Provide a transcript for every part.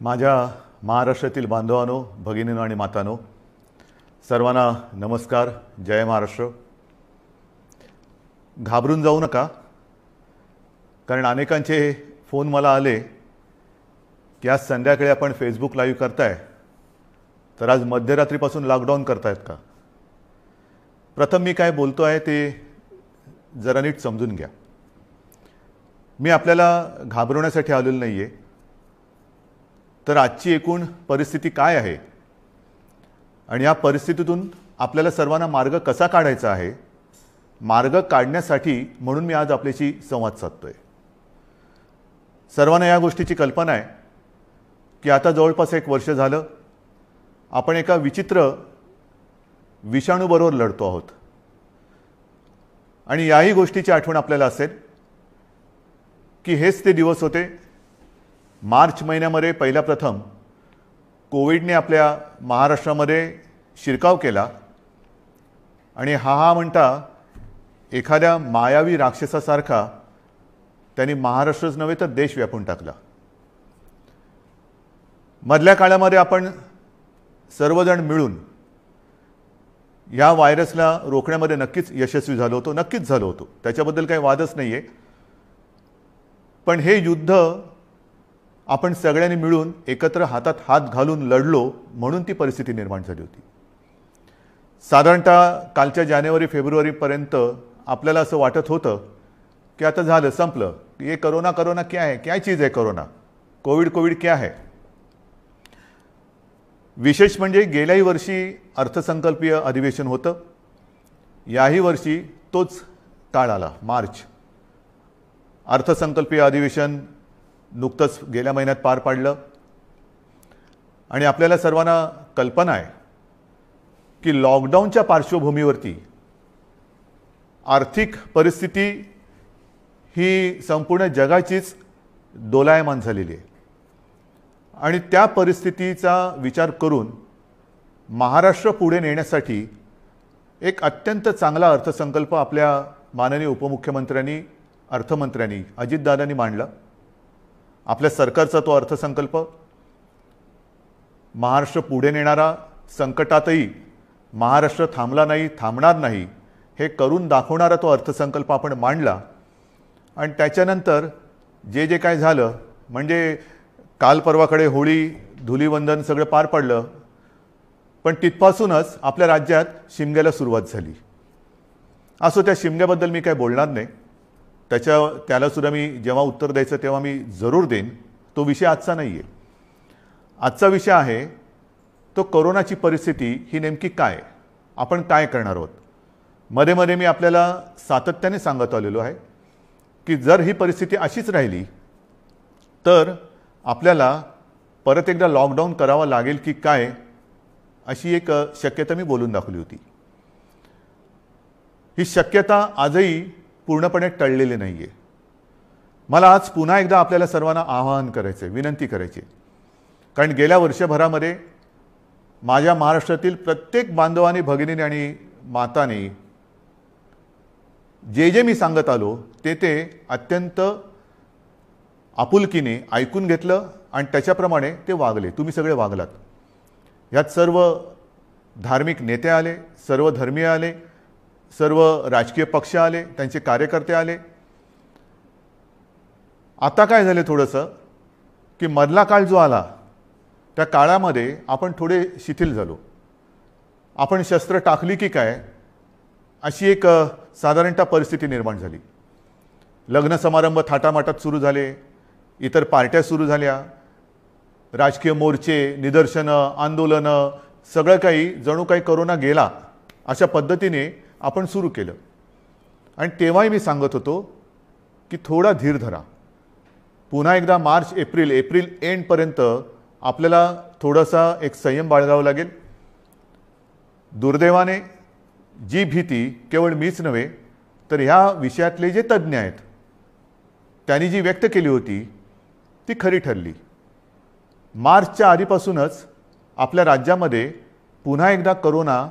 माझ्या महाराष्ट्रातील बांधवांनो, भगिनींनो आणि मातांनो, सर्वांना नमस्कार. जय महाराष्ट्र. घाबरून जाऊ नका, कारण अनेकांचे फोन मला आले की आज संध्याकाळी आपण फेसबुक लाईव्ह करताय, तर आज मध्यरात्रीपासून लॉकडाऊन करतायत का. प्रथम मी काय बोलतो आहे ते जरा नीट समजून घ्या. मी आपल्याला घाबरवण्यासाठी आलेलो नाही आहे, तर आजची एकूण परिस्थिती काय आहे आणि या परिस्थितीतून आपल्याला सर्वांना मार्ग कसा काढायचा आहे, मार्ग काढण्यासाठी म्हणून मी आज आपल्याशी संवाद साधतोय. सर्वांना या गोष्टीची कल्पना आहे की आता जवळपास 1 वर्ष झालं आपण एका विचित्र विषाणूबरोबर लढतो आहोत. आणि याही गोष्टीची आठवण आपल्याला असेल की हेच ते दिवस होते मार्च महिन्यामध्ये पहिला प्रथम कोविडने आपल्या महाराष्ट्रामध्ये शिरकाव केला आणि हा म्हणता एखाद्या मायावी राक्षसासारखा त्यांनी महाराष्ट्रच नव्हे तर देश व्यापून टाकला. मधल्या काळामध्ये आपण सर्वजण मिळून या व्हायरसला रोखण्यामध्ये नक्कीच यशस्वी झालो होतो, त्याच्याबद्दल काही वादच नाही आहे. पण हे युद्ध आपण सगळ्यांनी मिळून एकत्र हातात हात घालून लढलो म्हणून ती परिस्थिती निर्माण झाली होती. साधारणतः कालच्या जानेवारी-फेब्रुवारीपर्यंत आपल्याला असं वाटत होतं की आता झालं, संपलं. ये कोरोना क्या है, क्या चीज़ है कोरोना, कोविड क्या है. विशेष म्हणजे गेल्याही वर्षी अर्थसंकल्पीय अधिवेशन होतं, याही वर्षी तोच काळ आला, मार्च. अर्थसंकल्पीय अधिवेशन नुकतंच गेल्या महिन्यात पार पाडलं आणि आपल्याला सर्वांना कल्पना आहे की लॉकडाऊनच्या पार्श्वभूमीवरती आर्थिक परिस्थिती ही संपूर्ण जगाचीच दोलायमान झालेली आहे. आणि त्या परिस्थितीचा विचार करून महाराष्ट्र पुढे नेण्यासाठी एक अत्यंत चांगला अर्थसंकल्प आपल्या माननीय उपमुख्यमंत्र्यांनी, अर्थमंत्र्यांनी, अजितदादांनी मांडला. आपल्या सरकारचा तो अर्थसंकल्प महाराष्ट्र पुढे नेणारा, संकटातही महाराष्ट्र थांबला नाही, थांबणार नाही हे करून दाखवणारा तो अर्थसंकल्प आपण मांडला. आणि त्याच्यानंतर जे जे काय झालं, म्हणजे काल परवाकडे होळी, धुलीवंदन सगळं पार पडलं, पण तिथपासूनच आपल्या राज्यात शिमग्याला सुरुवात झाली. असो, त्या शिमग्याबद्दल मी काय बोलणार नाही, त्यालासुद्धा मी जेव्हा उत्तर द्यायचं तेव्हा मी जरूर देईन. तो विषय आजचा नाही आहे. आजचा विषय आहे तो कोरोनाची परिस्थिती ही नेमकी काय, आपण काय करणार आहोत. मध्ये मध्ये मी आपल्याला सातत्याने सांगत आलेलो आहे की जर ही परिस्थिती अशीच राहिली तर आपल्याला परत एकदा लॉकडाऊन करावा लागेल की काय, अशी एक शक्यता मी बोलून दाखवली होती. ही शक्यता आजही पूर्णपणे टळलेली नाही आहे. मला आज पुन्हा एकदा आपल्याला सर्वांना आवाहन करायचं आहे, विनंती करायची आहे, कारण गेल्या वर्षभरामध्ये माझ्या महाराष्ट्रातील प्रत्येक बांधवांनी, भगिनींनी आणि मातांनी जे जे मी सांगत आलो ते अत्यंत आपुलकीने ऐकून घेतलं आणि त्याच्याप्रमाणे ते वागले. तुम्ही सगळे वागलात. यात सर्व धार्मिक नेते आले, सर्व धर्मीय आले, सर्व राजकीय पक्ष आले, त्यांचे कार्यकर्ते आले. आता काय झाले थोडंसं की मधला काळ जो आला त्या काळामध्ये आपण थोडे शिथिल झालो. आपण शस्त्र टाकली की काय अशी एक साधारणतः परिस्थिती निर्माण झाली. लग्न समारंभ थाटामाटात सुरू झाले, इतर पार्ट्या सुरू झाल्या, राजकीय मोर्चे, निदर्शनं, आंदोलनं, सगळं काही जणू काही कोरोना गेला अशा पद्धतीने आपण सुरू केलं. आणि तेव्हाही मी सांगत होतो की थोडा धीर धरा. पुन्हा एकदा मार्च एप्रिल एंडपर्यंत आपल्याला थोडासा एक संयम बाळगावा लागेल. दुर्दैवाने जी भीती केवळ मीच नव्हे तर ह्या विषयातले जे तज्ज्ञ आहेत त्यांनी जी व्यक्त केली होती ती खरी ठरली. मार्चच्या आधीपासूनच आपल्या राज्यामध्ये पुन्हा एकदा कोरोना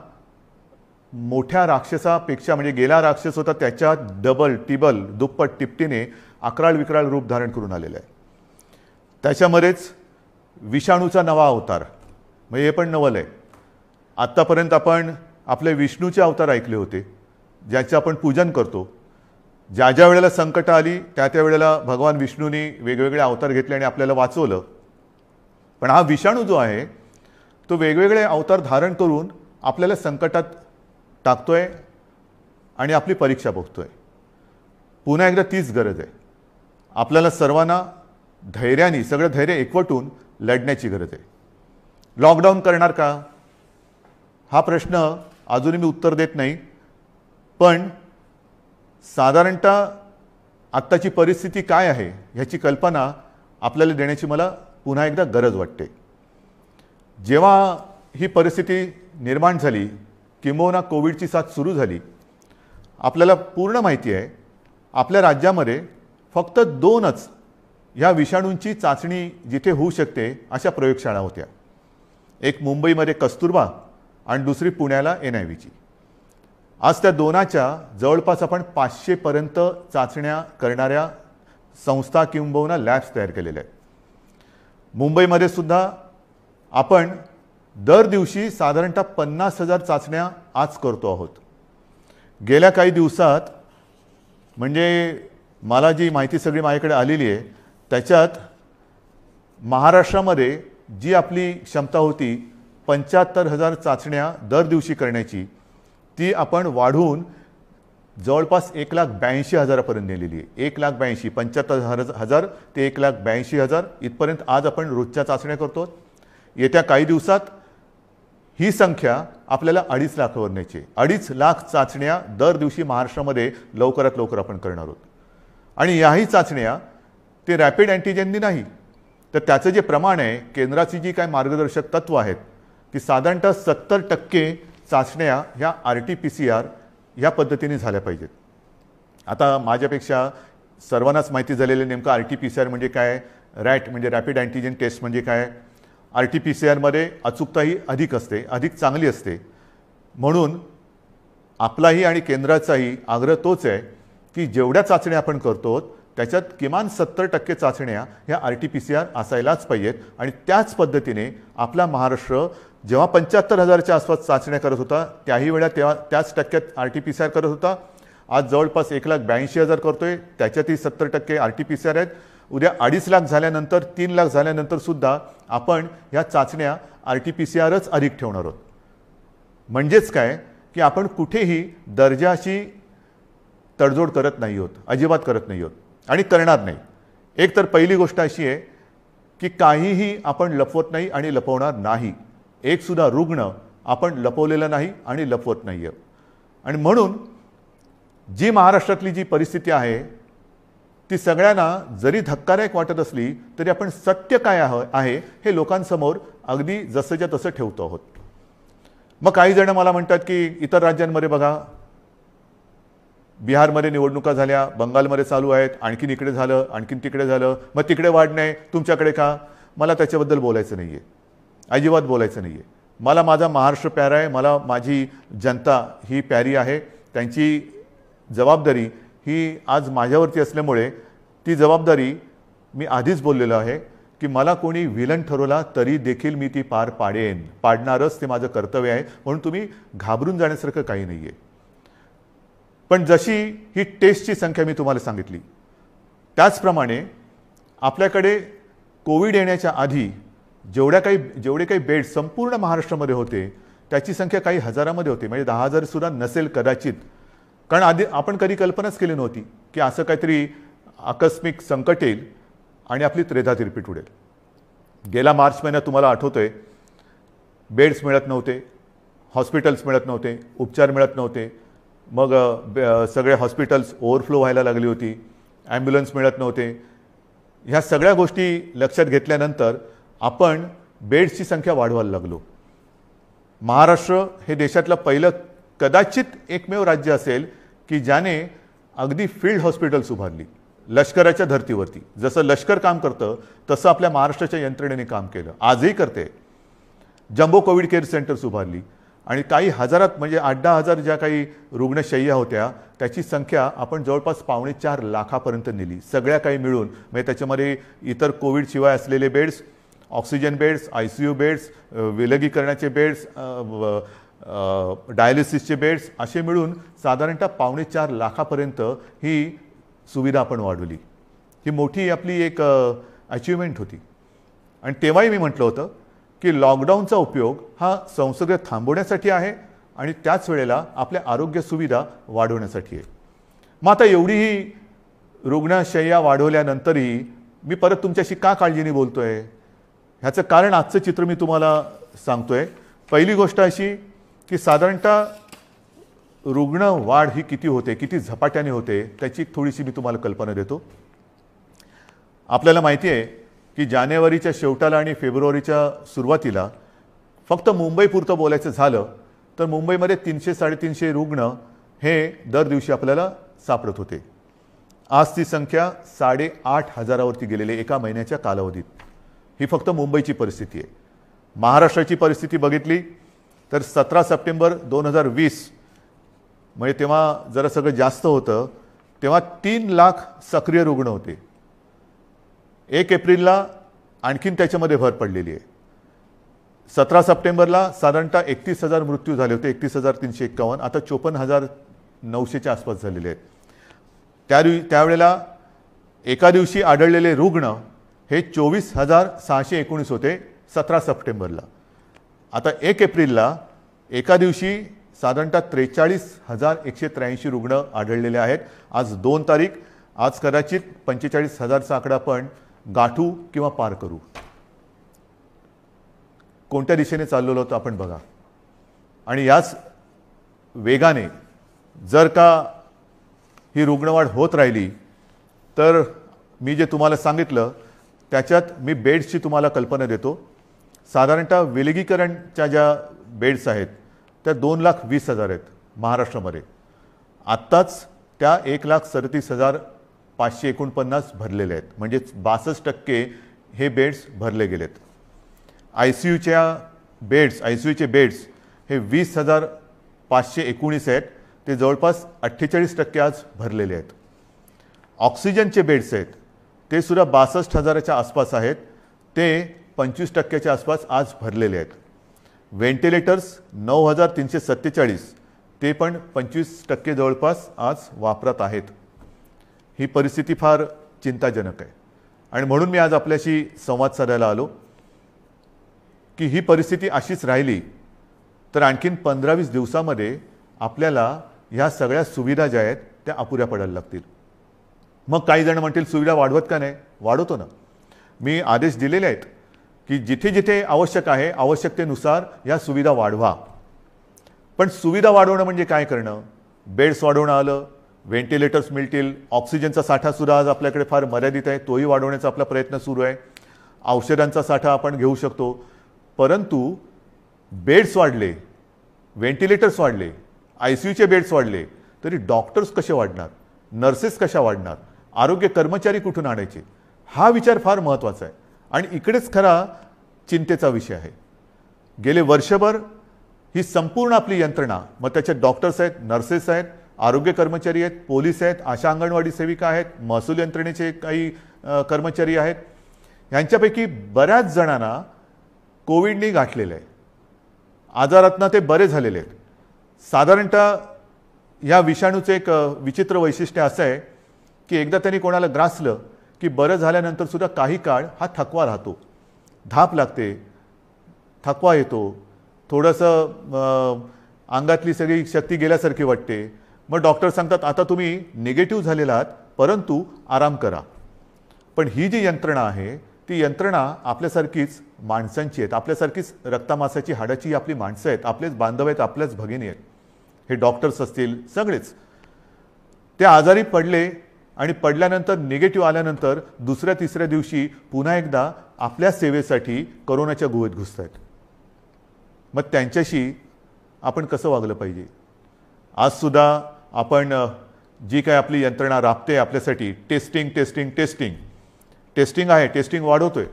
मोठ्या राक्षसापेक्षा, म्हणजे गेला राक्षस होता त्याच्या डबल टिबल दुप्पट तिपटीने अकराळ विकराळ रूप धारण करून आलेलं आहे. त्याच्यामध्येच विषाणूचा नवा अवतार, म्हणजे हे पण नवल आहे. आत्तापर्यंत आपण आपले विष्णूचे अवतार ऐकले होते, ज्याचे आपण पूजन करतो. ज्या ज्या वेळेला संकट आली त्या त्या वेळेला भगवान विष्णूंनी वेगवेगळे अवतार घेतले आणि आपल्याला वाचवलं. पण हा विषाणू जो आहे तो वेगवेगळे अवतार धारण करून आपल्याला संकटात टाकतोय आणि आपली परीक्षा बघतोय. पुन्हा एकदा तीच गरज आहे. आपल्याला सर्वांना धैर्याने, सगळं धैर्य एकवटून लढण्याची गरज आहे. लॉकडाऊन करणार का हा प्रश्न अजूनही मी उत्तर देत नाही. पण साधारणतः आत्ताची परिस्थिती काय आहे ह्याची कल्पना आपल्याला देण्याची मला पुन्हा एकदा गरज वाटते. जेव्हा ही परिस्थिती निर्माण झाली, किंबहुना कोविडची साथ सुरू झाली, आपल्याला पूर्ण माहिती आहे आपल्या राज्यामध्ये फक्त 2च ह्या विषाणूंची चाचणी जिथे होऊ शकते अशा प्रयोगशाळा होत्या. एक मुंबईमध्ये कस्तुरबा आणि दुसरी पुण्याला NIVची. आज त्या 2च्या जवळपास आपण 500 पर्यंत चाचण्या करणाऱ्या संस्था किंबहुना लॅब्स तयार केलेल्या आहेत. मुंबईमध्ये सुद्धा आपण दर दिवशी साधारणतः 50,000 चाचण्या आज करतो आहोत. गेल्या काही दिवसात, म्हणजे मला जी माहिती सगळी माझ्याकडे आलेली आहे त्याच्यात महाराष्ट्रामध्ये जी आपली क्षमता होती 75,000 चाचण्या दर दिवशी करण्याची, ती आपण वाढवून जवळपास 1,82,000 पर्यंत नेलेली आहे. 1,82,000, 75,000 ते 1,82,000 इथपर्यंत आज आपण रोजच्या चाचण्या करतो. येत्या काही दिवसात ही संख्या आपल्याला 2.5 लाखावर न्यायची. 2.5 लाख चाचण्या दर दिवशी महाराष्ट्रामध्ये लवकरात लवकर आपण करणार आहोत. आणि याही चाचण्या ते रॅपिड अँटीजेननी नाही, तर त्याचं जे प्रमाण आहे, केंद्राची जी काय मार्गदर्शक तत्व आहेत ती साधारणतः 70% चाचण्या ह्या RT-PCR ह्या पद्धतीने झाल्या पाहिजेत. आता माझ्यापेक्षा सर्वांनाच माहिती झालेलं नेमकं RT-PCR म्हणजे काय, रॅट म्हणजे रॅपिड अँटीजेन टेस्ट म्हणजे काय. RT-PCR अचूकताही अधिक असते, अधिक चांगली असते. म्हणून आपलाही आणि केंद्राचाही आग्रह तोच आहे की जेवढ्या चाचण्या आपण करतो त्याच्यात किमान 70% चाचण्या ह्या RT-PCR असायलाच पाहिजेत. आणि त्याच पद्धतीने आपला महाराष्ट्र जेव्हा 75,000च्या आसपास चाचण्या करत होता त्याही वेळा तेव्हा त्याच टक्क्यात RT-PCR करत होता. आज जवळपास 1,82,000 करतोय, त्याच्यातही 70% RT-PCR आहेत. उद्या 2.5 लाख झाल्यानंतर, 3 लाख झाल्यानंतर सुद्धा आपण ह्या चाचण्या RT-PCRच अधिक ठेवणार आहोत. म्हणजेच काय की आपण कुठेही दर्जाची तडजोड करत नाही आहोत, अजिबात करत नाही आहोत आणि करणार नाही. एक तर पहिली गोष्ट अशी आहे की काहीही आपण लपवत नाही आणि लपवणार नाही. एक सुद्धा रुग्ण आपण लपवलेला नाही आणि लपवत नाही आहे. आणि म्हणून जी महाराष्ट्रातली जी परिस्थिती आहे ती सगळ्यांना जरी धक्कादायक वाटत असली तरी आपण सत्य काय आहे हे लोकांसमोर अगदी जसंच्या तसं ठेवतो आहोत. मग काही जण मला म्हणतात की इतर राज्यांमध्ये बघा, बिहारमध्ये निवडणुका झाल्या, बंगालमध्ये चालू आहेत, आणखीन इकडे झालं, आणखीन तिकडे झालं, मग तिकडे वाढ नाही, तुमच्याकडे का. मला त्याच्याबद्दल बोलायचं नाही आहे, अजिबात बोलायचं नाही आहे. मला माझा महाराष्ट्र प्यारा आहे, मला माझी जनता ही प्यारी आहे. त्यांची जबाबदारी ही आज माझ्यावरती असल्यामुळे ती जबाबदारी मी आधीच बोललेलो आहे की मला कोणी व्हिलन ठरवला तरी देखील मी ती पार पाडेन, पाडणारच, ते माझं कर्तव्य आहे. म्हणून तुम्ही घाबरून जाण्यासारखं काही नाही आहे. पण जशी ही टेस्टची संख्या मी तुम्हाला सांगितली त्याचप्रमाणे आपल्याकडे कोविड येण्याच्या आधी जेवढे काही बेड संपूर्ण महाराष्ट्रामध्ये होते त्याची संख्या काही हजारामध्ये होती, म्हणजे 10,000 सुद्धा नसेल कदाचित. कारण आधी आपण कधी कल्पनाच केली नव्हती की असं काहीतरी आकस्मिक संकट येईल आणि आपली त्रेधा तिरपीट उडेल. गेला मार्च महिन्यात तुम्हाला आठवतंय बेड्स मिळत नव्हते, हॉस्पिटल्स मिळत नव्हते, उपचार मिळत नव्हते. मग सगळे हॉस्पिटल्स ओव्हरफ्लो व्हायला लागली होती, ॲम्ब्युलन्स मिळत नव्हते. ह्या सगळ्या गोष्टी लक्षात घेतल्यानंतर आपण बेड्सची संख्या वाढवायला लागलो. महाराष्ट्र हे देशातलं पहिलं कदाचित एकमेव राज्य असेल की ज्याने अगदी फील्ड हॉस्पिटल्स उभारली लष्कराच्या धर्तीवरती. जसं लष्कर काम करतं तसं आपल्या महाराष्ट्राच्या यंत्रणेने काम केलं, आजही करते. जम्बो कोविड केअर सेंटर्स उभारली आणि काही हजारात, म्हणजे 8-10 हजार ज्या काही रुग्णशय्या होत्या त्याची संख्या आपण जवळपास 3.25 लाखापर्यंत नेली, सगळ्या काही मिळून. म्हणजे त्याच्यामध्ये इतर कोविड शिवाय असलेले beds, oxygen beds, ICU beds, विलगीकरणाचे बेड्स, डायलिसिसचे बेड्स असे मिळून साधारणतः 4.25 लाखापर्यंत ही सुविधा आपण वाढवली. ही मोठी आपली एक अचिव्हमेंट होती. आणि तेव्हाही मी म्हटलं होतं की लॉकडाऊनचा उपयोग हा संसर्ग थांबवण्यासाठी आहे आणि त्याच वेळेला आपल्या आरोग्य सुविधा वाढवण्यासाठी आहे. मग आता एवढीही रुग्णशय्या वाढवल्यानंतरही मी परत तुमच्याशी का काळजीने बोलतोय, ह्याचं कारण आजचं चित्र मी तुम्हाला सांगतोय. पहिली गोष्ट अशी की साधारणतः रुग्ण वाढ ही किती होते, किती झपाट्याने होते, त्याची थोडीशी मी तुम्हाला कल्पना देतो. आपल्याला माहिती आहे की जानेवारीच्या शेवटाला आणि फेब्रुवारीच्या सुरुवातीला फक्त मुंबईपुरतं बोलायचं झालं तर मुंबईमध्ये 300-350 रुग्ण हे दर दिवशी आपल्याला सापडत होते. आज ती संख्या 8,500वरती गेलेली एका महिन्याच्या कालावधीत. ही फक्त मुंबईची परिस्थिती आहे. महाराष्ट्राची परिस्थिती बघितली तर 17 सप्टेंबर 2020 म्हणजे तेव्हा जरा सगळं जास्त होतं, तेव्हा 3 लाख सक्रिय रुग्ण होते. 1 एप्रिलला आणखीन त्याच्यामध्ये भर पडलेली आहे. 17 सप्टेंबरला साधारणतः 31,000 मृत्यू झाले होते, 31,351. आता 54,900च्या आसपास झालेले आहेत. त्यावेळेला एका दिवशी आढळलेले रुग्ण हे 24,619 होते 17 सप्टेंबरला. आता 1 एप्रिलला एका दिवशी साधारणतः 43,183 रुग्ण आढळलेले आहेत. आज 2 तारीख. आज कदाचित 45,000चा आकडा आपण गाठू किंवा पार करू. कोणत्या दिशेने चाललेलो होतो आपण बघा. आणि याच वेगाने जर का ही रुग्णवाढ होत राहिली तर मी जे तुम्हाला सांगितलं त्याच्यात मी बेड्सची तुम्हाला कल्पना देतो. साधारणतः विलगीकरणच्या ज्या बेड्स आहेत त्या 2,20,000 आहेत महाराष्ट्रामध्ये. आत्ताच त्या 1,37,549 भरलेले आहेत, म्हणजे 62% हे बेड्स भरले गेलेत. ICUचे बेड्स हे 20,519 आहेत, ते जवळपास 48% आज भरलेले आहेत. ऑक्सिजनचे बेड्स आहेत ते सुद्धा 62,000च्या आसपास आहेत, ते 25%च्या आसपास आज भरलेले आहेत. व्हेंटिलेटर्स 9,347 ते पण 25% जवळपास आज वापरात आहेत. ही परिस्थिती फार चिंताजनक आहे आणि म्हणून मी आज आपल्याशी संवाद साधायला आलो की ही परिस्थिती अशीच राहिली तर आणखीन 15-20 दिवसामध्ये आपल्याला ह्या सगळ्या सुविधा ज्या आहेत त्या अपुऱ्या पडायला लागतील. मग काही जण म्हणतील सुविधा वाढवत का नाही? वाढवतो ना. मी आदेश दिलेले आहेत की जिथे जिथे आवश्यक आहे आवश्यकतेनुसार या सुविधा वाढवा. पण सुविधा वाढवणं म्हणजे काय करणं? बेड्स वाढवणं आलं, व्हेंटिलेटर्स मिळतील, ऑक्सिजनचा साठासुद्धा आज आपल्याकडे फार मर्यादित आहे, तोही वाढवण्याचा आपला प्रयत्न सुरू आहे. औषधांचा साठा आपण घेऊ शकतो, परंतु बेड्स वाढले, व्हेंटिलेटर्स वाढले, ICUचे बेड्स वाढले तरी डॉक्टर्स कसे वाढणार, नर्सेस कशा वाढणार, आरोग्य कर्मचारी कुठून आणायचे? हा विचार फार महत्त्वाचा आहे आणि इकडेच खरा चिंतेचा विषय आहे. गेले वर्षभर ही संपूर्ण आपली यंत्रणा, मग त्याच्यात डॉक्टर्स आहेत, नर्सेस आहेत, आरोग्य कर्मचारी आहेत, पोलीस आहेत, आशा अंगणवाडी सेविका आहेत, महसूल यंत्रणेचे काही कर्मचारी आहेत, यांच्यापैकी बऱ्याच जणांना कोविडने गाठलेलं आहे. आजारातनं ते बरे झालेले आहेत. साधारणतः या विषाणूचं एक विचित्र वैशिष्ट्य असं आहे की एकदा त्यांनी कोणाला ग्रासलं की बरं झाल्यानंतर सुद्धा काही काळ हा थकवा राहतो, धाप लागते, थकवा येतो, थोडंसं अंगातली सगळी शक्ती गेल्यासारखी वाटते. मग डॉक्टर सांगतात आता तुम्ही निगेटिव्ह झालेला आहात परंतु आराम करा. पण ही जी यंत्रणा आहे ती यंत्रणा आपल्यासारखीच माणसांची आहेत, आपल्यासारखीच रक्तामासाची हाडाची आपली माणसं आहेत, आपलेच बांधव आहेत, आपल्याच भगिनी आहेत. हे डॉक्टर्स असतील सगळेच ते आजारी पडले आणि पडल्यानंतर निगेटिव्ह आल्यानंतर दुसऱ्या तिसऱ्या दिवशी पुन्हा एकदा आपल्या सेवेसाठी कोरोनाच्या गुहेत घुसत आहेत. मग त्यांच्याशी आपण कसं वागलं पाहिजे? आज सुद्धा आपण जी काय आपली यंत्रणा राबते आपल्यासाठी, टेस्टिंग टेस्टिंग टेस्टिंग टेस्टिंग आहे, टेस्टिंग वाढवतोय,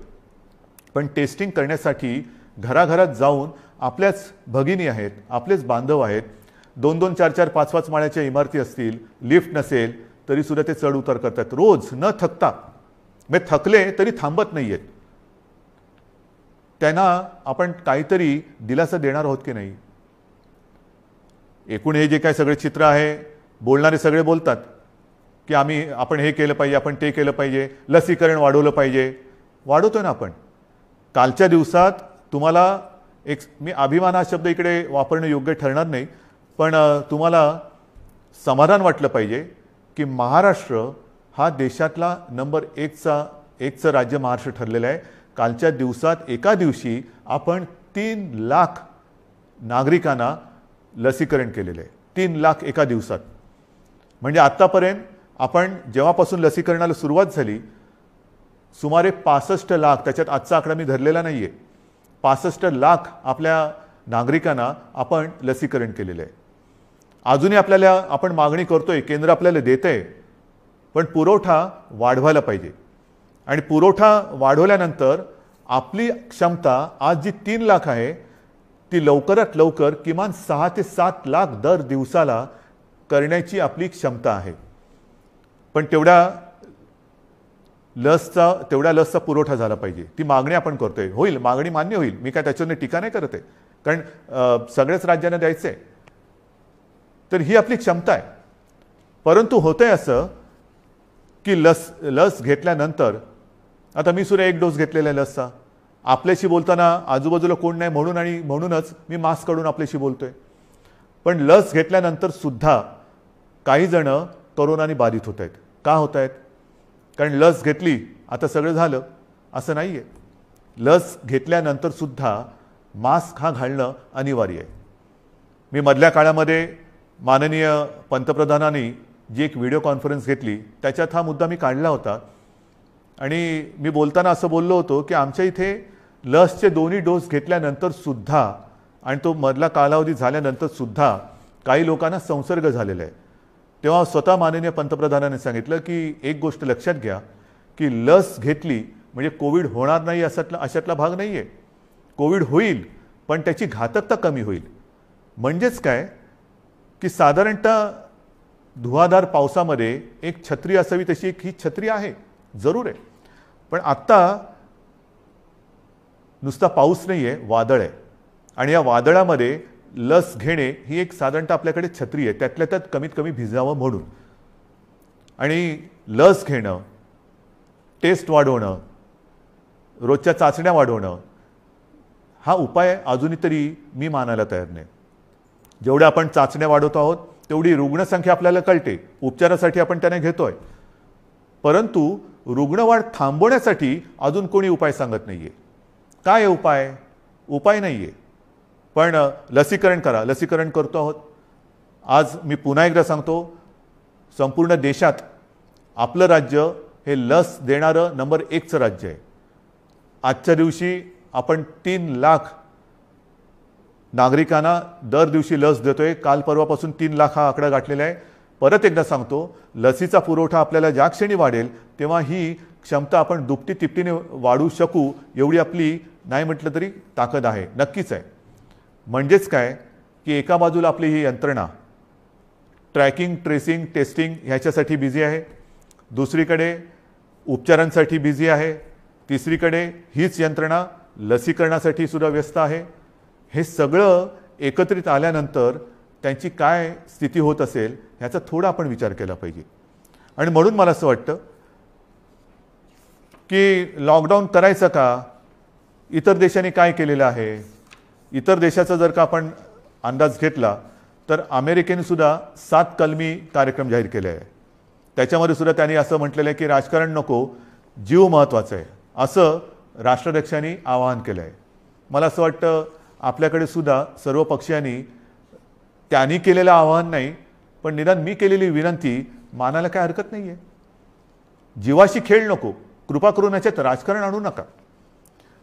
पण टेस्टिंग करण्यासाठी घराघरात जाऊन आपल्याच भगिनी आहेत, आपलेच बांधव आहेत, 2-2, 4-4, 5-5 माळ्याच्या इमारती असतील, लिफ्ट नसेल तरी सुद्धा ते चढ उतार करतात रोज न थकता. मग थकले तरी थांबत नाही आहेत. त्यांना आपण काहीतरी दिलासा देणार आहोत की नाही. एकूण हे जे काय सगळे चित्र आहे, बोलणारे सगळे बोलतात की आपण हे केलं पाहिजे, आपण ते केलं पाहिजे, लसीकरण वाढवलं पाहिजे. वाढवतोय ना आपण. कालच्या दिवसात तुम्हाला मी अभिमान हा शब्द इकडे वापरणं योग्य ठरणार नाही, पण तुम्हाला समाधान वाटलं पाहिजे की महाराष्ट्र हा देशातला नंबर 1चं राज्य महाराष्ट्र ठरलेलं आहे. कालच्या दिवसात एका दिवशी आपण 3 लाख नागरिकांना लसीकरण केलेलं आहे. 3 लाख एका दिवसात. म्हणजे आत्तापर्यंत आपण जेव्हापासून लसीकरणाला सुरुवात झाली सुमारे 65 लाख, त्याच्यात आजचा आकडा मी धरलेला नाही आहे, 65 लाख आपल्या नागरिकांना आपण लसीकरण केलेलं आहे. अजूनही आपण मागणी करतोय, केंद्र आपल्याला देतंय, पण पुरवठा वाढवायला पाहिजे. आणि पुरवठा वाढवल्यानंतर आपली क्षमता आज जी 3 लाख आहे ती लवकरात लवकर किमान 6 ते 7 लाख दर दिवसाला करण्याची आपली क्षमता आहे. पण तेवढ्या लसचा पुरवठा झाला पाहिजे. ती मागणी आपण करतोय. होईल, मागणी मान्य होईल, मी काय त्याच्यावर टीका नाही करत आहे, कारण सगळ्याच राज्यांना द्यायचं आहे. तर ही आपली क्षमता आहे. परंतु होतंय असं की लस घेतल्यानंतर, आता मी सुद्धा 1 डोस घेतलेला आहे लसचा. आपल्याशी बोलताना आजूबाजूला कोण नाही म्हणूनच मी मास्क काढून आपल्याशी बोलतोय. पण लस घेतल्यानंतर सुद्धा काही जण कोरोनाने बाधित होत आहेत. का होत आहेत? कारण लस घेतली आता सगळं झालं असं नाही आहे. लस घेतल्यानंतर सुद्धा मास्क हा घालणं अनिवार्य आहे. मी मधल्या काळामध्ये माननीय पंतप्रधानांनी जी एक व्हिडिओ कॉन्फरन्स घेतली त्याच्यात हा मुद्दा मी काढला होता. आणि मी बोलताना असं बोललो होतो की आमच्या इथे लसचे 2 डोस घेतल्यानंतर सुद्धा आणि तो मधला कालावधी झाल्यानंतर सुद्धा काही लोकांना संसर्ग झालेला आहे. तेव्हा स्वतः माननीय पंतप्रधानांनी सांगितलं की एक गोष्ट लक्षात घ्या की लस घेतली म्हणजे कोविड होणार नाही अशातला भाग नाही आहे. कोविड होईल, पण त्याची घातकता कमी होईल. म्हणजेच काय की साधारणतः धुवाधार पावसामध्ये एक छत्री असावी तशी एक ही छत्री आहे, जरूर आहे. पण आत्ता नुसता पाऊस नाही आहे, वादळ आहे. आणि या वादळामध्ये लस घेणे ही एक साधारणतः आपल्याकडे छत्री आहे, त्यातल्या त्यात कमीत कमी भिजावं म्हणून. आणि लस घेणं, टेस्ट वाढवणं, रोजच्या चाचण्या वाढवणं हा उपाय अजूनही तरी मी मानायला तयार नाही. जेवढ्या आपण चाचण्या वाढवतो आहोत तेवढी रुग्णसंख्या आपल्याला कळते, उपचारासाठी आपण त्याने घेतोय. परंतु रुग्णवाढ थांबवण्यासाठी अजून कोणी उपाय सांगत नाहीये. काय उपाय? उपाय नाहीये. पण लसीकरण करा, लसीकरण करतो आहोत. आज मी पुन्हा एकदा सांगतो, संपूर्ण देशात आपलं राज्य हे लस देणारं नंबर 1चं राज्य आहे. आजच्या दिवशी आपण 3 लाख नागरिकांना दर दिवशी लस देतोय. काल परवापासून 3 लाख हा आकडा गाठलेला आहे. परत एकदा सांगतो, लसीचा पुरवठा आपल्याला ज्या क्षणी वाढेल तेव्हा ही क्षमता आपण दुपटी तिपटीने वाढवू शकू एवढी आपली नाही म्हटलं तरी ताकद आहे, नक्कीच आहे. म्हणजेच काय की एका बाजूला आपली ही यंत्रणा ट्रॅकिंग, ट्रेसिंग, टेस्टिंग ह्याच्यासाठी बिझी आहे, दुसरीकडे उपचारांसाठी बिझी आहे, तिसरीकडे हीच यंत्रणा लसीकरणासाठी सुद्धा व्यस्त आहे. हे सगळं एकत्रित आल्यानंतर त्यांची काय स्थिती होत असेल ह्याचा थोडा आपण विचार केला पाहिजे. आणि म्हणून मला असं वाटतं की लॉकडाऊन करायचं का? इतर देशांनी काय केलेलं आहे? इतर देशाचा जर का आपण अंदाज घेतला तर अमेरिकेने सुद्धा 7 कलमी कार्यक्रम जाहीर केले आहे. त्याच्यामध्ये सुद्धा त्यांनी असं म्हटलेलं आहे की राजकारण नको, जीव महत्त्वाचा आहे, असं राष्ट्राध्यक्षांनी आवाहन केलं आहे. मला असं वाटतं आपल्याकडे सुद्धा सर्व पक्षांनी त्यांनी केलेलं आवाहन नाही, पण निदान मी केलेली विनंती मानायला काय हरकत नाही आहे. जीवाशी खेळ नको, कृपा करून याच्यात राजकारण आणू नका.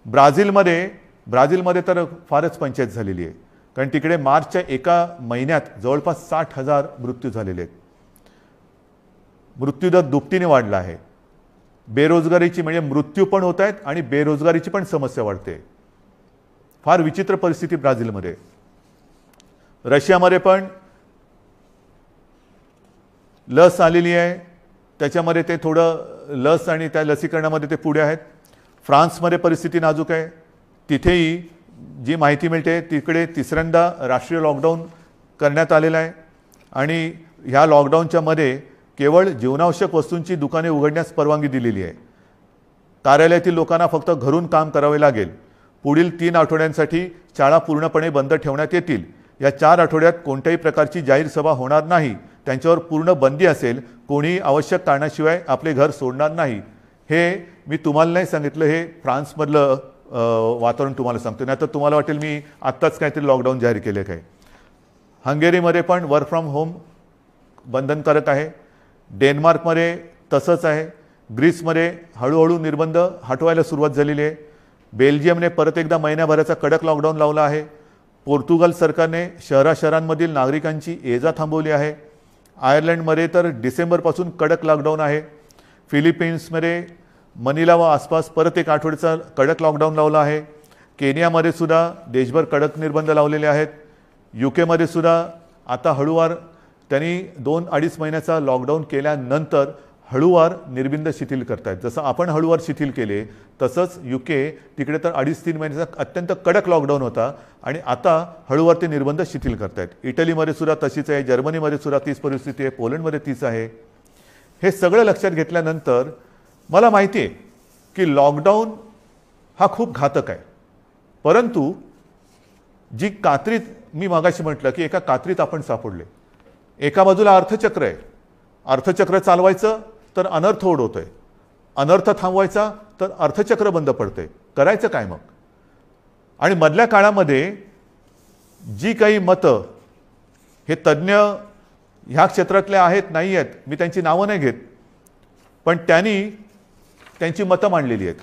ब्राझीलमध्ये तर फारच पंचायत झालेली आहे, कारण तिकडे मार्चच्या एका महिन्यात जवळपास 60,000 मृत्यू झालेले आहेत. मृत्यूदर दुपटीने वाढला आहे. बेरोजगारीची म्हणजे मृत्यू पण होत आहेत आणि बेरोजगारीची पण समस्या वाढते. फार विचित्र परिस्थिती ब्राझीलमध्ये. रशियामध्ये पण लस आलेली आहे, त्याच्यामध्ये ते थोडं लस आणि त्या लसीकरणामध्ये ते पुढे आहेत. फ्रान्समध्ये परिस्थिती नाजूक आहे. तिथेही जी माहिती मिळते तिकडे तिसऱ्यांदा राष्ट्रीय लॉकडाऊन करण्यात आलेला आहे आणि ह्या लॉकडाऊनच्या मध्ये केवळ जीवनावश्यक वस्तूंची दुकाने उघडण्यास परवानगी दिलेली आहे. कार्यालयातील लोकांना फक्त घरून काम करावे लागेल. पुढील 3 आठवड्यांसाठी शाळा पूर्णपणे बंद ठेवण्यात येतील. या 4 आठवड्यात कोणत्याही प्रकारची जाहीर सभा होणार नाही. त्यांच्यावर पूर्ण बंदी असेल. कोणी आवश्यक कारणाशिवाय आपले घर सोडणार नाही. हे मी तुम्हाला नाही सांगितलं, हे फ्रान्समधलं वातावरण तुम्हाला सांगतो. नाही तर तुम्हाला वाटेल मी आत्ताच काहीतरी लॉकडाऊन जाहीर केले काय. हंगेरीमध्ये पण वर्क फ्रॉम होम बंधनकारक आहे. डेन्मार्कमध्ये तसंच आहे. ग्रीसमध्ये हळूहळू निर्बंध हटवायला सुरुवात झालेली आहे. बेल्जियमने परत एकदा महिन्याभराचा कडक लॉकडाऊन लावला आहे. पोर्तुगाल सरकारने शहरांमधील नागरिकांची ये जा थांबवली आहे. आयर्लंडमध्ये तर डिसेंबरपासून कडक लॉकडाऊन आहे. फिलिपिन्समध्ये मनिला व आसपास परत 1 आठवड्याचा कडक लॉकडाऊन लावला आहे. केनियामध्ये सुद्धा देशभर कडक निर्बंध लावलेले आहेत. UK सुद्धा आता हळूवार त्यांनी 2-2.5 महिन्याचा लॉकडाऊन केल्यानंतर हळूवार निर्बंध शिथिल करतायत. जसं आपण हळूवार शिथिल केले तसंच UK तिकडे तर 2.5-3 महिन्याचा अत्यंत कडक लॉकडाऊन होता आणि आता हळूवार ते निर्बंध शिथिल करतायत. इटलीमध्ये सुद्धा तशीच आहे. जर्मनीमध्ये सुद्धा तीच परिस्थिती आहे. पोलंडमध्ये तीच आहे. हे सगळं लक्षात घेतल्यानंतर मला माहिती आहे की लॉकडाऊन हा खूप घातक आहे. परंतु जी कात्रीत मी मागाशी म्हटलं की एका कात्रीत आपण सापडले. एका बाजूला अर्थचक्र आहे. अर्थचक्र चालवायचं तर अनर्थ ओढवतोय. अनर्थ थांबवायचा तर अर्थचक्र बंद पडतंय. करायचं काय मग. आणि मधल्या काळामध्ये जी काही मतं हे तज्ज्ञ ह्या क्षेत्रातले आहेत नाही आहेत, मी त्यांची नावं नाही घेत, पण त्यांनी त्यांची मतं मांडलेली आहेत.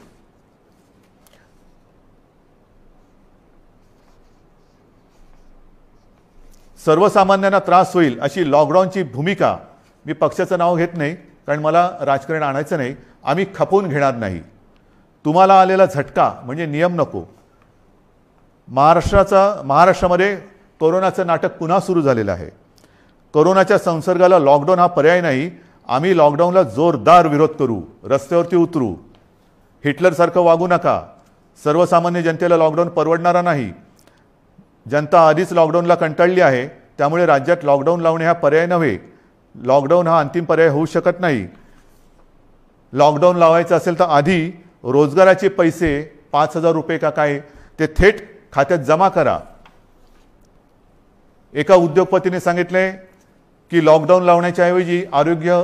सर्वसामान्यांना त्रास होईल अशी लॉकडाऊनची भूमिका, मी पक्षाचं नाव घेत नाही कारण मला राजकारण आणायचं नाही, आम्ही खपवून घेणार नाही. तुम्हाला आलेला झटका म्हणजे नियम नको. महाराष्ट्रामध्ये कोरोनाचं नाटक पुन्हा सुरू झालेलं आहे. कोरोनाच्या संसर्गाला लॉकडाऊन हा पर्याय नाही. आम्ही लॉकडाऊनला जोरदार विरोध करू, रस्त्यावरती उतरू. हिटलरसारखं वागू नका. सर्वसामान्य जनतेला लॉकडाऊन परवडणारा नाही. जनता आधीच लॉकडाऊनला कंटाळली आहे. त्यामुळे राज्यात लॉकडाऊन लावणे हा पर्याय नव्हे. लॉकडाऊन हा अंतिम पर्याय होऊ शकत नाही. लॉकडाऊन लावायचं असेल तर आधी रोजगाराचे पैसे 5,000 रुपये का काय ते थेट खात्यात जमा करा. एका उद्योगपतीने सांगितले की लॉकडाऊन लावण्याच्या ऐवजी आरोग्य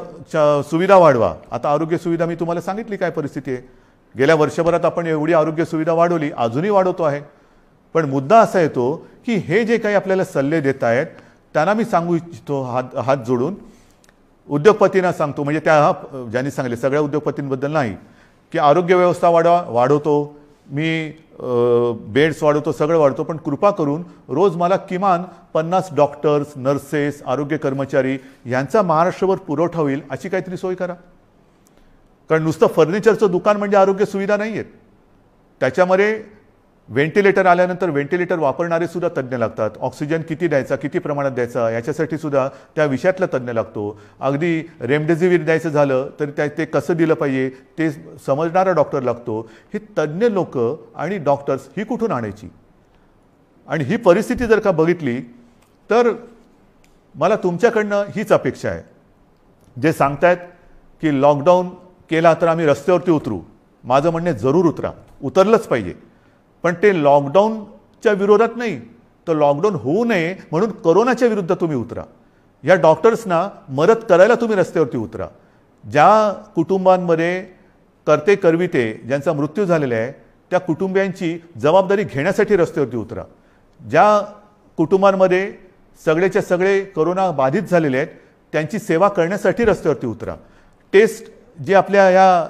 सुविधा वाढवा. आता आरोग्य सुविधा मी तुम्हाला सांगितली काय परिस्थिती आहे. गेल्या वर्षभरात आपण एवढी आरोग्य सुविधा वाढवली, अजूनही वाढवतो आहे. पण मुद्दा असा येतो की हे जे काही आपल्याला सल्ले देत आहेत त्यांना मी सांगू इच्छितो हात जोडून, उद्योगपतींना सांगतो, म्हणजे त्या ज्यांनी सांगितले सगळ्या उद्योगपतींबद्दल नाही, की आरोग्य व्यवस्था वाढवतो मी, बेड्स वाढवतो, सगळं वाढवतो, पण कृपा करून रोज मला किमान 50 डॉक्टर्स, नर्सेस, आरोग्य कर्मचारी यांचा महाराष्ट्रभर पुरवठा होईल अशी काहीतरी सोय करा. कारण नुसतं फर्निचरचं दुकान म्हणजे आरोग्य सुविधा नाही आहेत. त्याच्यामध्ये व्हेंटिलेटर आल्यानंतर व्हेंटिलेटर वापरणारे सुद्धा तज्ज्ञ लागतात. ऑक्सिजन किती द्यायचा, किती प्रमाणात द्यायचा याच्यासाठी सुद्धा त्या विषयातला तज्ज्ञ लागतो. अगदी रेमडेसिवीर द्यायचं झालं तर ते कसं दिलं पाहिजे ते समजणारा डॉक्टर लागतो. ही तज्ज्ञ लोक आणि डॉक्टर्स ही कुठून आणायची. आणि ही परिस्थिती जर का बघितली तर मला तुमच्याकडनं हीच अपेक्षा आहे. जे सांगतायत की लॉकडाऊन केला तर आम्ही रस्त्यावरती उतरू, माझं म्हणणे जरूर उतरा, उतरलंच पाहिजे. पण ते लॉकडाऊनच्या विरोधात नाही, तर लॉकडाऊन होऊ नये म्हणून कोरोनाच्या विरुद्ध तुम्ही उतरा. या डॉक्टर्सना मदत करायला तुम्ही रस्त्यावरती उतरा. ज्या कुटुंबांमध्ये करते करविते ज्यांचा मृत्यू झालेला आहे त्या कुटुंबियांची जबाबदारी घेण्यासाठी रस्त्यावरती उतरा. ज्या कुटुंबांमध्ये सगळेच्या सगळे कोरोना बाधित झालेले आहेत त्यांची सेवा करण्यासाठी रस्त्यावरती उतरा. टेस्ट जे आपल्या या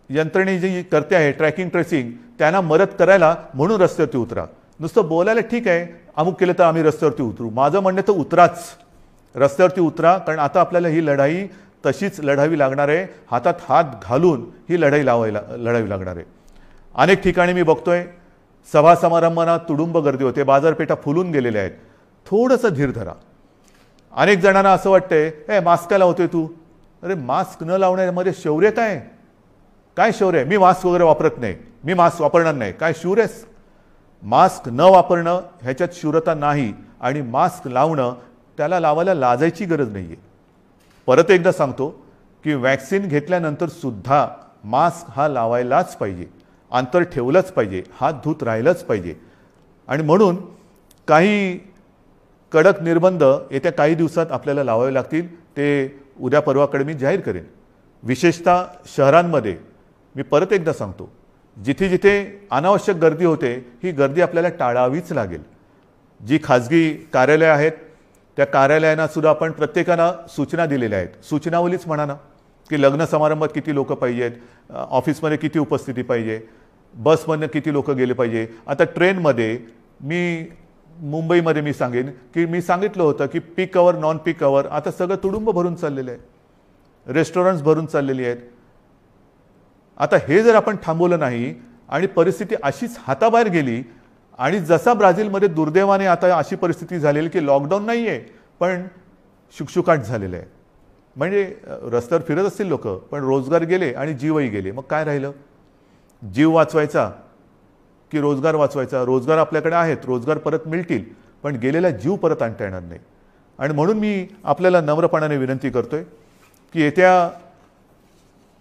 यंत्रणे जी करते आहे ट्रॅकिंग ट्रेसिंग त्यांना मदत करायला म्हणून रस्त्यावरती उतरा. नुसतं बोलायला ठीक आहे अमुक केलं तर आम्ही रस्त्यावरती उतरू, माझं म्हणणं तर उतराच, रस्त्यावरती उतरा. कारण आता आपल्याला ही लढाई तशीच लढावी लागणार आहे. हातात हात घालून ही लढाई लढावी लागणार आहे. अनेक ठिकाणी मी बघतोय सभा समारंभांना तुडुंब गर्दी होते, बाजारपेठा फुलून गेलेल्या आहेत. थोडंसं धीर धरा. अनेक जणांना असं वाटतंय मास्क का लावतोय तू. अरे मास्क न लावण्यामध्ये शौर्य काय. काय शौर्य आहे? मी मास्क वगैरे वापरत नाही, मी मास्क वापरणार नाही. काय शूर आहेस? मास्क न वापरणं ह्याच्यात शूरता नाही. आणि मास्क लावणं, त्याला लावायला लाजायची गरज नाही आहे. परत एकदा सांगतो की वॅक्सिन घेतल्यानंतर सुद्धा मास्क हा लावायलाच पाहिजे, अंतर ठेवलंच पाहिजे, हात धुत राहिलंच पाहिजे. आणि म्हणून काही कडक निर्बंध येत्या काही दिवसात आपल्याला लावावे लागतील. ते उद्या परवाकडे मी जाहीर करेन. विशेषतः शहरांमध्ये मी परत एकदा सांगतो, जिथे जिथे अनावश्यक गर्दी होते ही गर्दी आपल्याला टाळावीच लागेल. जी खाजगी कार्यालय आहेत त्या कार्यालयांना सुद्धा आपण प्रत्येकाला सूचना दिलेल्या आहेत. सूचनावलीच म्हणा ना, की लग्न समारंभात किती लोक पाहिजेत, ऑफिसमध्ये किती उपस्थिती पाहिजे, बसमधनं किती लोक गेले पाहिजे. आता ट्रेनमध्ये मुंबईमध्ये मी सांगेन की मी सांगितलं होतं की पीक अवर नॉन पीक अवर आता सगळं तुडुंब भरून चाललेलं आहे, रेस्टॉरंट्स भरून चाललेली आहेत. आता हे जर आपण थांबवलं नाही आणि परिस्थिती अशीच हाताबाहेर गेली आणि जसा ब्राझीलमध्ये दुर्दैवाने आता अशी परिस्थिती झालेली की लॉकडाऊन नाही आहे पण शुकशुकाट झालेलं आहे. म्हणजे रस्त्यावर फिरत असतील लोक पण रोजगार गेले आणि जीवही गेले. मग काय राहिलं? जीव वाचवायचा की रोजगार वाचवायचा? रोजगार आपल्याकडे आहेत, रोजगार परत मिळतील पण गेलेला जीव परत आणता येणार नाही. आणि म्हणून मी आपल्याला नम्रपणाने विनंती करतोय की येत्या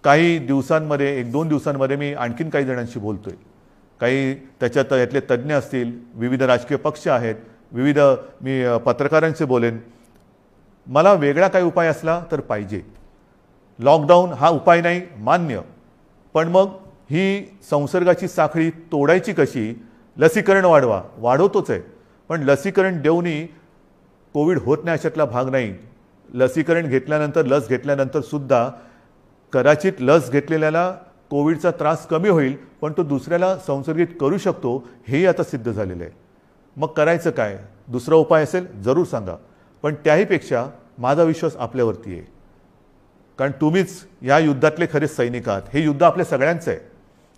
काही दिवसांमध्ये, 1-2 दिवसांमध्ये मी आणखीन काही जणांशी बोलतोय. काही त्याच्यात यातले तज्ज्ञ असतील, विविध राजकीय पक्ष आहेत, विविध मी पत्रकारांशी बोलेन. मला वेगळा काही उपाय असला तर पाहिजे. लॉकडाऊन हा उपाय नाही मान्य, पण मग ही संसर्गाची साखळी तोडायची कशी? लसीकरण वाढवतोच आहे पण लसीकरण देऊनही कोविड होत नाही अशातला भाग नाही. लसीकरण घेतल्यानंतर, लस घेतल्यानंतर सुद्धा कदाचित लस घेतलेल्याला कोविडचा त्रास कमी होईल पण तो दुसऱ्याला संसर्गित करू शकतो, हेही आता सिद्ध झालेलं आहे. मग करायचं काय? दुसरा उपाय असेल जरूर सांगा, पण त्याहीपेक्षा माझा विश्वास आपल्यावरती आहे. कारण तुम्हीच या युद्धातले खरे सैनिक आहात. हे युद्ध आपल्या सगळ्यांचं आहे,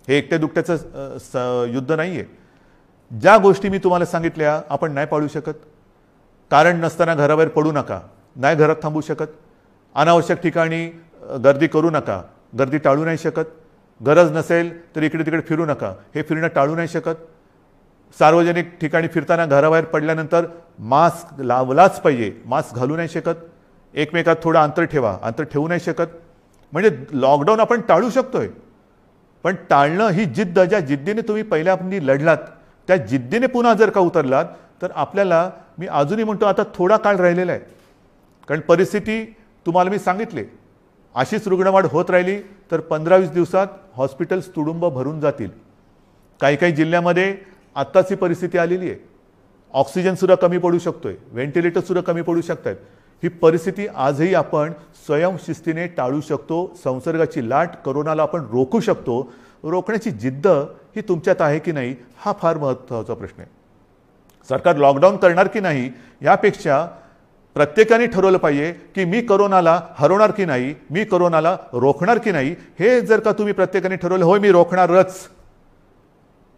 हे एकट्या दुकट्याचं युद्ध नाही आहे. ज्या गोष्टी मी तुम्हाला सांगितल्या आपण नाही पाळू शकत. कारण नसताना घराबाहेर पडू नका, नाही घरात थांबू शकत. अनावश्यक ठिकाणी गर्दी करू नका, गर्दी टाळू नाही शकत. गरज नसेल तर इकडे तिकडे फिरू नका, हे फिरणं टाळू नाही शकत. सार्वजनिक ठिकाणी फिरताना घराबाहेर पडल्यानंतर मास्क लावलाच पाहिजे, मास्क घालू नाही शकत. एकमेकात थोडं अंतर ठेवा, अंतर ठेवू नाही शकत. म्हणजे लॉकडाऊन आपण टाळू शकतोय पण टाळणं ही जिद्द, ज्या जिद्दीने तुम्ही पहिल्यापासून लढलात त्या जिद्दीने पुन्हा जर का उतरलात तर आपल्याला, मी अजूनही म्हणतो आता थोडा काळ राहिलेला आहे. कारण परिस्थिती तुम्हाला मी सांगितले, अशीच रुग्णवाढ होत राहिली तर 15-20 दिवसात हॉस्पिटल्स तुडुंब भरून जातील. काही काही जिल्ह्यामध्ये आत्ताची परिस्थिती आलेली आहे. ऑक्सिजनसुद्धा कमी पडू शकतोय, व्हेंटिलेटरसुद्धा कमी पडू शकतात. ही परिस्थिती आजही आपण स्वयंशिस्तीने टाळू शकतो. संसर्गाची लाट, कोरोनाला आपण रोखू शकतो. रोखण्याची जिद्द ही तुमच्यात आहे की नाही हा फार महत्त्वाचा प्रश्न आहे. सरकार लॉकडाऊन करणार की नाही यापेक्षा प्रत्येकाने ठरवलं पाहिजे की मी कोरोनाला हरवणार की नाही, मी कोरोनाला रोखणार की नाही. हे जर का तुम्ही प्रत्येकाने ठरवलं, होय मी रोखणारच.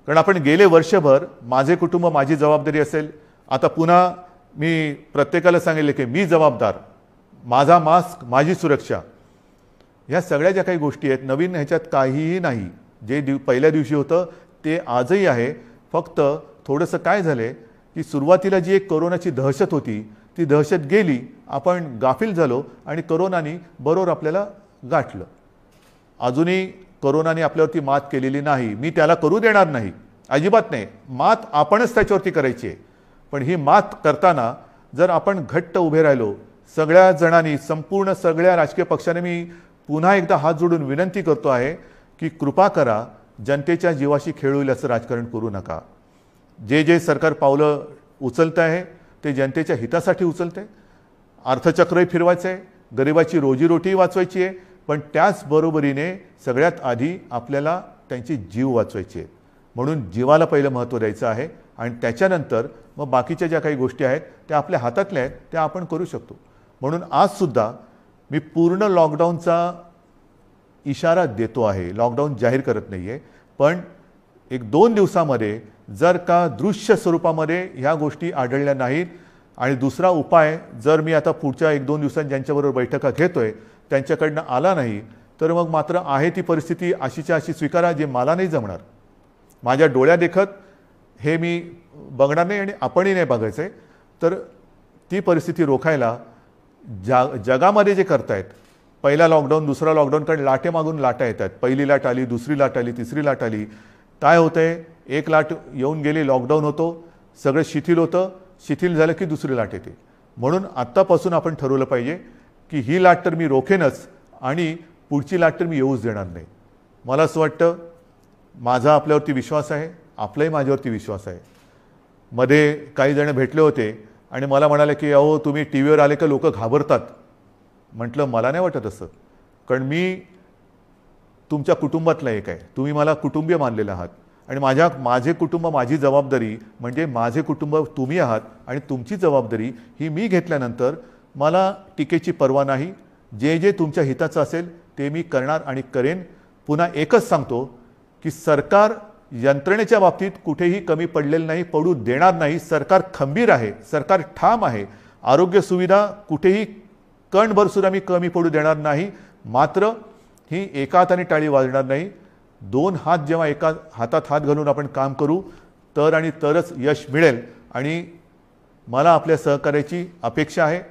कारण आपण गेले वर्षभर माझे कुटुंब माझी जबाबदारी असेल, आता पुन्हा मी प्रत्येकाला सांगितले की मी जबाबदार, माझा मास्क माझी सुरक्षा. ह्या सगळ्या ज्या काही गोष्टी आहेत नवीन, ह्याच्यात काहीही नाही. जे पहिल्या दिवशी होतं ते आजही आहे. फक्त थोडंसं काय झालं की सुरुवातीला जी एक कोरोनाची दहशत होती ती दहशत गेली, आपण गाफील झालो आणि कोरोनाने बरोबर आपल्याला गाठलं. अजूनही कोरोनाने आपल्यावरती मात केलेली नाही, मी त्याला करू देणार नाही, अजिबात नाही. मात आपणच त्याच्यावरती करायची आहे. पण ही मात करताना जर आपण घट्ट उभे राहिलो सगळ्या जणांनी, संपूर्ण सगळ्या राजकीय पक्षांनी, मी पुन्हा एकदा हात जोडून विनंती करतो आहे की कृपा करा, जनतेच्या जीवाशी खेळ होईल असं राजकारण करू नका. जे सरकार पावलं उचलतं आहे ते जनतेच्या हितासाठी उचलतं आहे. अर्थचक्रही फिरवायचं आहे, गरिबाची रोजीरोटी वाचवायची आहे, पण त्याचबरोबरीने सगळ्यात आधी आपल्याला त्यांची जीव वाचवायची आहे. म्हणून जीवाला पहिलं महत्त्व द्यायचं आहे आणि त्याच्यानंतर मग बाकीच्या ज्या काही गोष्टी आहेत त्या आपल्या हातातल्या आहेत त्या आपण करू शकतो. म्हणून आजसुद्धा मी पूर्ण लॉकडाऊनचा इशारा देतो आहे, लॉकडाऊन जाहीर करत नाही आहे. पण 1-2 दिवसामध्ये जर का दृश्य स्वरूपामध्ये ह्या गोष्टी आढळल्या नाहीत आणि दुसरा उपाय जर मी आता पुढच्या 1-2 दिवसांत ज्यांच्याबरोबर बैठका घेतोय त्यांच्याकडनं आला नाही तर मग मात्र आहे ती परिस्थिती अशीच्या अशी स्वीकारा, जे मला नाही जमणार. माझ्या डोळ्यादेखत हे मी बघणार नाही आणि आपणही नाही बघायचं आहे. तर ती परिस्थिती रोखायला जगामध्ये जे करतायत, पहिला लॉकडाऊन दुसरा लॉकडाऊन, कारण लाटे मागून लाटा येतात. पहिली लाट आली, दुसरी लाट आली, तिसरी लाट आली. काय होतंय, एक लाट येऊन गेली, लॉकडाऊन होतो, सगळं शिथिल होतं, शिथिल झालं की दुसरी लाट येते. म्हणून आत्तापासून आपण ठरवलं पाहिजे की ही लाट तर मी रोखेनच आणि पुढची लाट तर मी येऊच देणार नाही. मला असं वाटतं, माझा आपल्यावरती विश्वास आहे, आपलाही माझ्यावरती विश्वास आहे. मध्ये काही जण भेटले होते आणि मला म्हणाले की अहो तुम्ही टी व्हीवर आले का लोक घाबरतात. म्हटलं मला नाही वाटत असं, कारण मी तुमच्या कुटुंबातला एक आहे, तुम्ही मला कुटुंबीय मानलेलं आहात आणि माझे कुटुंब, माझी जबाबदारी म्हणजे माझे कुटुंब तुम्ही आहात आणि तुमची जबाबदारी ही मी घेतल्यानंतर मला टीकेची पर्वा नाही. जे जे तुमच्या हिताचं असेल ते मी करणार आणि करेन. पुन्हा एकच सांगतो की सरकार यंत्रणेच्या बाबतीत कुठेही कमी पडलेलं नाही, पडू देणार नाही. सरकार खंबीर आहे, सरकार ठाम आहे. आरोग्य सुविधा कुठेही कणभर सुद्धा मी कमी पडू देणार नाही. मात्र ही एका हाताने टाळी वाजणार नाही. दोन हात जेव्हा एका हातात हात घालून आपण काम करू तर आणि तरच यश मिळेल. आणि मला आपल्या सहकार्याची अपेक्षा आहे,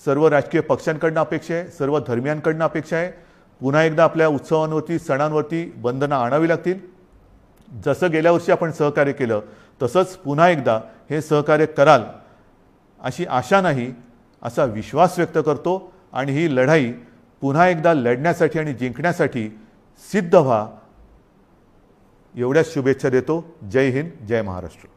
सर्व राजकीय पक्षांकडनं अपेक्षा आहे, सर्व धर्मियांकडनं अपेक्षा आहे. पुन्हा एकदा आपल्या उत्सवांवरती, सणांवरती बंधनं आणावी लागतील. जसं गेल्या वर्षी आपण सहकार्य केलं तसंच पुन्हा एकदा हे सहकार्य कराल अशी आशा नाही, असा विश्वास व्यक्त करतो. आणि ही लढाई पुन्हा एकदा लढण्यासाठी आणि जिंकण्यासाठी सिद्ध व्हा, एवढ्याच शुभेच्छा देतो. जय हिंद, जय महाराष्ट्र.